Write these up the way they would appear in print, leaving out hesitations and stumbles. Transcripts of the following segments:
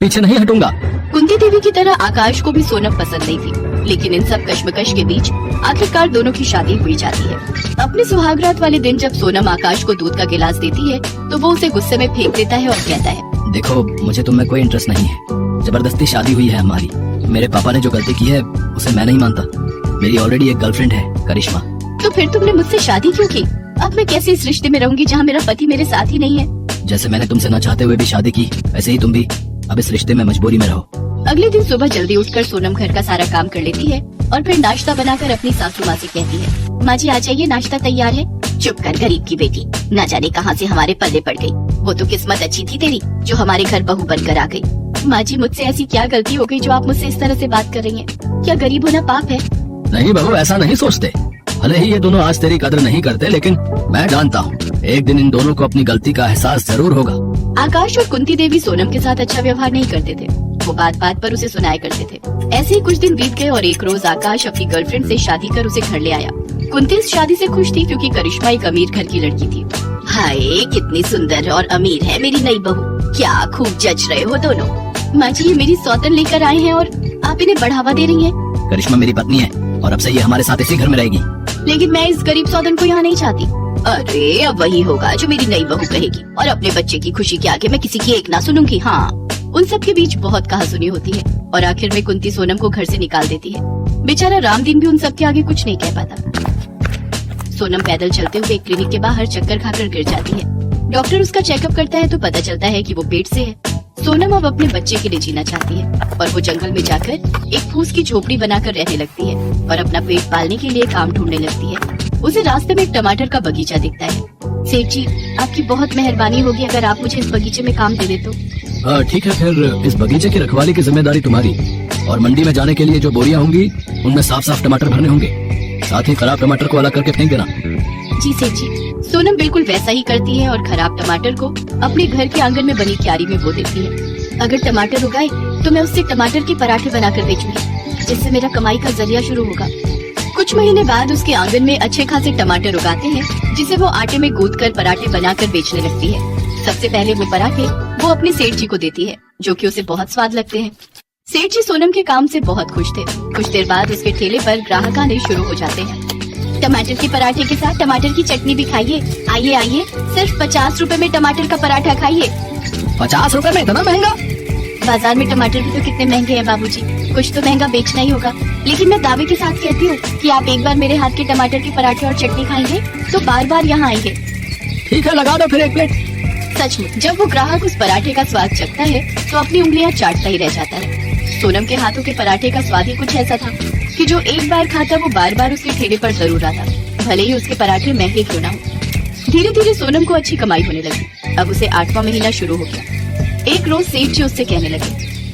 पीछे नहीं हटूंगा। कुंती देवी की तरह आकाश को भी सोनम पसंद नहीं थी, लेकिन इन सब कश्मकश के बीच आखिरकार दोनों की शादी हुई जाती है। अपने सुहागरात वाले दिन जब सोनम आकाश को दूध का गिलास देती है तो वो उसे गुस्से में फेंक देता है और कहता है, देखो मुझे तुम में कोई इंटरेस्ट नहीं है, जबरदस्ती शादी हुई है हमारी। मेरे पापा ने जो गलती की है उसे मैं नहीं मानता। मेरी ऑलरेडी एक गर्लफ्रेंड है, करिश्मा। तो फिर तुमने मुझसे शादी क्यों की? अब मैं कैसे इस रिश्ते में रहूंगी जहाँ मेरा पति मेरे साथ ही नहीं है? जैसे मैंने तुमसे न चाहते हुए भी शादी की, वैसे ही तुम भी अब इस रिश्ते में मजबूरी में रहो। अगले दिन सुबह जल्दी उठकर सोनम घर का सारा काम कर लेती है और फिर नाश्ता बनाकर अपनी सासू माँ से कहती है, माँ जी आ जाइए, नाश्ता तैयार है। चुप कर गरीब की बेटी, न जाने कहाँ से हमारे पल्ले पड़ गई। वो तो किस्मत अच्छी थी तेरी जो हमारे घर बहू बनकर आ गई। माँ जी मुझसे ऐसी क्या गलती हो गई जो आप मुझसे इस तरह से बात कर रही हैं? क्या गरीब होना पाप है? नहीं बहू, ऐसा नहीं सोचते। भले ही ये दोनों आज तेरी कदर नहीं करते, लेकिन मैं जानता हूँ एक दिन इन दोनों को अपनी गलती का एहसास जरूर होगा। आकाश और कुंती देवी सोनम के साथ अच्छा व्यवहार नहीं करते थे, वो बात बात पर उसे सुनाया करते थे। ऐसे ही कुछ दिन बीत गए और एक रोज आकाश अपनी गर्लफ्रेंड से शादी कर उसे घर ले आया। कुंती इस शादी से खुश थी क्योंकि करिश्मा एक अमीर घर की लड़की थी। हाय कितनी सुंदर और अमीर है मेरी नई बहू, क्या खूब जच रहे हो दोनों। माँ जी ये मेरी सौतन लेकर आए हैं और आप इन्हें बढ़ावा दे रही हैं। करिश्मा मेरी पत्नी है और अब से ये हमारे साथ इसी घर में रहेगी। लेकिन मैं इस गरीब सौतन को यहाँ नहीं चाहती। अरे अब वही होगा जो मेरी नई बहू कहेगी और अपने बच्चे की खुशी के आगे मैं किसी की एक ना सुनूंगी। हाँ, उन सब के बीच बहुत कहासुनी होती है और आखिर में कुंती सोनम को घर से निकाल देती है। बेचारा रामदीन भी उन सब के आगे कुछ नहीं कह पाता। सोनम पैदल चलते हुए क्लिनिक के बाहर चक्कर खाकर गिर जाती है। डॉक्टर उसका चेकअप करता है तो पता चलता है कि वो पेट से है। सोनम अब अपने बच्चे के लिए जीना चाहती है और वो जंगल में जाकर एक फूस की झोपड़ी बनाकर रहने लगती है और अपना पेट पालने के लिए काम ढूंढने लगती है। उसे रास्ते में एक टमाटर का बगीचा दिखता है। सेठ जी आपकी बहुत मेहरबानी होगी अगर आप मुझे इस बगीचे में काम दे दे तो। ठीक है, फिर इस बगीचे की रखवाली की जिम्मेदारी तुम्हारी और मंडी में जाने के लिए जो बोरियां होंगी उनमें साफ साफ टमाटर भरने होंगे। साथ ही खराब टमाटर को अलग करके फेंक देना। जी सेठ जी। सोनम बिल्कुल वैसा ही करती है और खराब टमाटर को अपने घर के आंगन में बनी क्यारी में बो देती है। अगर टमाटर उगाए तो मैं उससे टमाटर के पराठे बनाकर बेचूंगी, जिससे मेरा कमाई का जरिया शुरू होगा। कुछ महीने बाद उसके आंगन में अच्छे खासे टमाटर उगाते हैं, जिसे वो आटे में गूंथकर पराठे बनाकर बेचने लगती है। सबसे पहले वो पराठे वो अपने सेठ जी को देती है, जो कि उसे बहुत स्वाद लगते हैं। सेठ जी सोनम के काम से बहुत खुश थे। कुछ देर बाद उसके ठेले पर ग्राहक आने शुरू हो जाते हैं। टमाटर के पराठे के साथ टमाटर की चटनी भी खाइए। आइए आइए, सिर्फ 50 रुपए में टमाटर का पराठा खाइए। 50 रुपए में इतना महंगा? बाजार में टमाटर भी तो कितने महंगे हैं बाबूजी, कुछ तो महंगा बेचना ही होगा। लेकिन मैं दावे के साथ कहती हूँ कि आप एक बार मेरे हाथ के टमाटर के पराठे और चटनी खाएंगे तो बार बार यहाँ आएंगे। ठीक है, लगा दो फिर एक प्लेट। सचमुच जब वो ग्राहक उस पराठे का स्वाद चखता है तो अपनी उंगलियां चाटता ही रह जाता है। सोनम के हाथों के पराठे का स्वाद ही कुछ ऐसा था कि जो एक बार खाता वो बार बार उसके ठेले पर जरूर आता, भले ही उसके पराठे महंगे क्यों ना हो। धीरे धीरे सोनम को अच्छी कमाई होने लगी। अब उसे 8वां महीना शुरू हो गया। एक रोज सेठ जी उससे कहने लगे,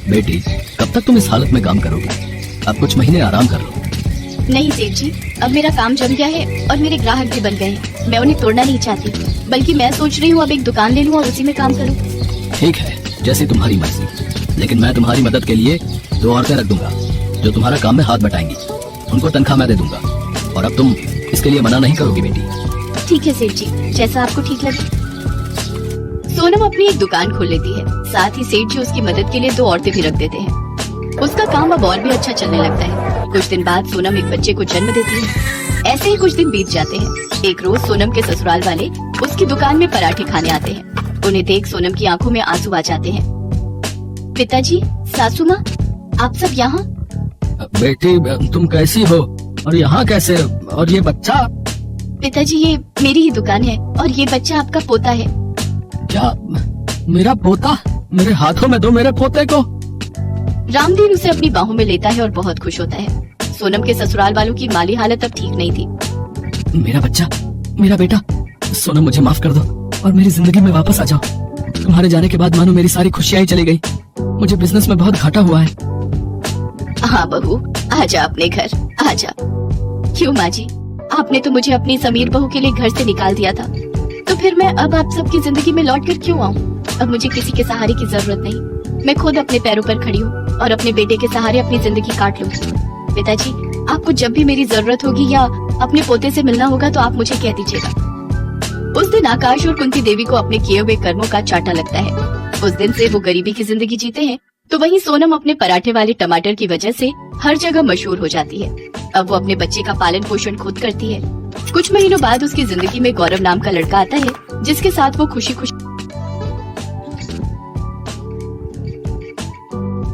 बेटी कब तक तुम इस हालत में काम करोगे? अब कुछ महीने आराम कर लो। नहीं सेठ जी, अब मेरा काम जम गया है और मेरे ग्राहक भी बन गए हैं। मैं उन्हें तोड़ना नहीं चाहती, बल्कि मैं सोच रही हूँ अब एक दुकान ले लूँ और उसी में काम करूँ। ठीक है, जैसी तुम्हारी मर्जी, लेकिन मैं तुम्हारी मदद के लिए 2 औरतें रख दूंगा जो तुम्हारा काम में हाथ बटाएंगी। उनको तनख्वाह मैं दे दूंगा और अब तुम इसके लिए मना नहीं करोगी बेटी। ठीक है सेठ जी, जैसा आपको ठीक लगे। सोनम अपनी एक दुकान खोल लेती है। साथ ही सेठ जी उसकी मदद के लिए 2 औरतें भी रख देते हैं। उसका काम अब और भी अच्छा चलने लगता है। कुछ दिन बाद सोनम एक बच्चे को जन्म देती है। ऐसे ही कुछ दिन बीत जाते हैं। एक रोज सोनम के ससुराल वाले उसकी दुकान में पराठे खाने आते हैं। उन्हें देख सोनम की आंखों में आंसू आ जाते हैं। पिताजी, सासू माँ, आप सब यहाँ? बेटी तुम कैसी हो और यहाँ कैसे? और ये बच्चा? पिताजी ये मेरी ही दुकान है और ये बच्चा आपका पोता है। क्या मेरा पोता? मेरे हाथों में दो मेरे पोते को। रामदीन उसे अपनी बाहों में लेता है और बहुत खुश होता है। सोनम के ससुराल वालों की माली हालत अब ठीक नहीं थी। मेरा बच्चा, मेरा बेटा। सोनम मुझे माफ कर दो और मेरी जिंदगी में वापस आ जाओ। तुम्हारे जाने के बाद मानो मेरी सारी खुशियाँ ही चली गई। मुझे बिजनेस में बहुत घाटा हुआ है। हाँ बहू, आजा अपने घर, आजा। क्यों माँ जी, आपने तो मुझे अपनी समीर बहू के लिए घर से निकाल दिया था, तो फिर मैं अब आप सबकी जिंदगी में लौट कर क्यों आऊँ? अब मुझे किसी के सहारे की जरूरत नहीं। मैं खुद अपने पैरों पर खड़ी हूँ और अपने बेटे के सहारे अपनी जिंदगी काट लूंगी। पिताजी, आपको जब भी मेरी जरूरत होगी या अपने पोते से मिलना होगा तो आप मुझे कह दीजिएगा। उस दिन आकाश और कुंती देवी को अपने किए हुए कर्मों का चाटा लगता है। उस दिन से वो गरीबी की जिंदगी जीते हैं तो वहीं सोनम अपने पराठे वाले टमाटर की वजह से हर जगह मशहूर हो जाती है। अब वो अपने बच्चे का पालन पोषण खुद करती है। कुछ महीनों बाद उसकी जिंदगी में गौरव नाम का लड़का आता है, जिसके साथ वो खुशी खुशी